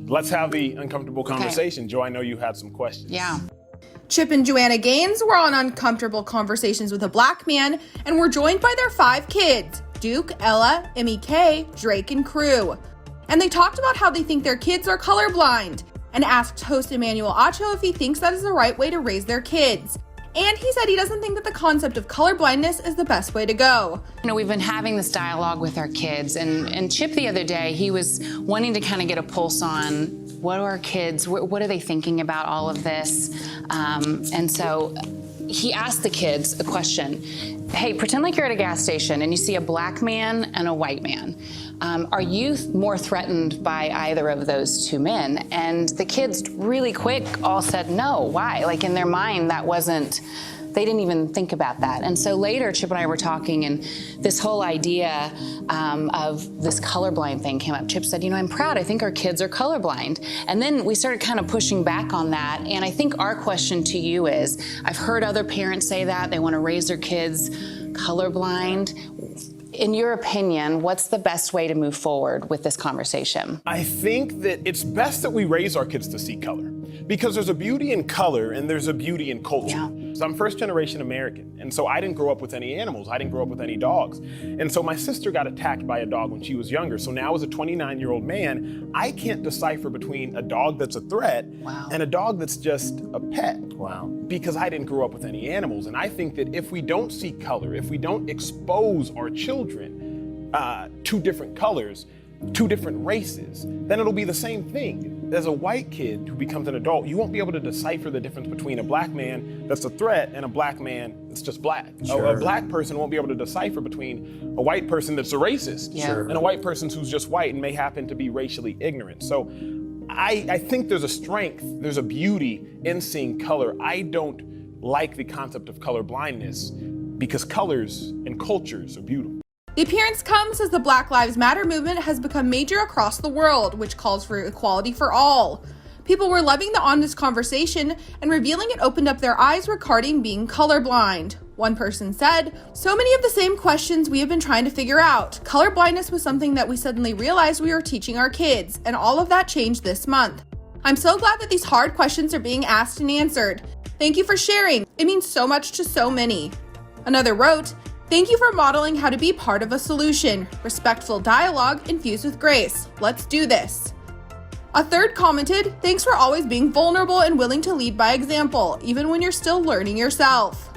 Let's have the uncomfortable conversation. Joe, I know you had some questions. Yeah. Chip and Joanna Gaines were on uncomfortable conversations with a black man and were joined by their 5 kids, Duke, Ella, Emmie Kay, Drake, and crew. And they talked about how they think their kids are colorblind and asked host Emmanuel Acho if he thinks that is the right way to raise their kids. And he said he doesn't think that the concept of colorblindness is the best way to go. You know, we've been having this dialogue with our kids, and Chip the other day, he was wanting to kind of get a pulse on what are our kids, what are they thinking about all of this? And so he asked the kids a question. Hey, pretend like you're at a gas station and you see a black man and a white man. Are you more threatened by either of those 2 men? And the kids really quick all said no. Why? Like in their mind, that wasn't, they didn't even think about that. And so later, Chip and I were talking, and this whole idea of this colorblind thing came up. Chip said, you know, I'm proud. I think our kids are colorblind. And then we started kind of pushing back on that. And I think our question to you is, I've heard other parents say that they want to raise their kids colorblind. In your opinion, what's the best way to move forward with this conversation? I think that it's best that we raise our kids to see color, because there's a beauty in color and there's a beauty in culture. Yeah. So I'm first generation American, and so I didn't grow up with any animals. I didn't grow up with any dogs. And so my sister got attacked by a dog when she was younger. So now as a 29-year-old man, I can't decipher between a dog that's a threat and a dog that's just a pet. Wow. Because I didn't grow up with any animals. And I think that if we don't see color, if we don't expose our children to different colors, 2 different races, then it'll be the same thing. As a white kid who becomes an adult, you won't be able to decipher the difference between a black man that's a threat and a black man that's just black. Sure. A black person won't be able to decipher between a white person that's a racist and a white person who's just white and may happen to be racially ignorant. So I think there's a strength, there's a beauty in seeing color. I don't like the concept of color blindness because colors and cultures are beautiful. The appearance comes as the Black Lives Matter movement has become major across the world, which calls for equality for all. People were loving the honest conversation and revealing it opened up their eyes regarding being colorblind. One person said, "So many of the same questions we have been trying to figure out. Colorblindness was something that we suddenly realized we were teaching our kids, and all of that changed this month. I'm so glad that these hard questions are being asked and answered. Thank you for sharing. It means so much to so many." Another wrote, "Thank you for modeling how to be part of a solution. Respectful dialogue infused with grace. Let's do this." A third commented, "Thanks for always being vulnerable and willing to lead by example, even when you're still learning yourself."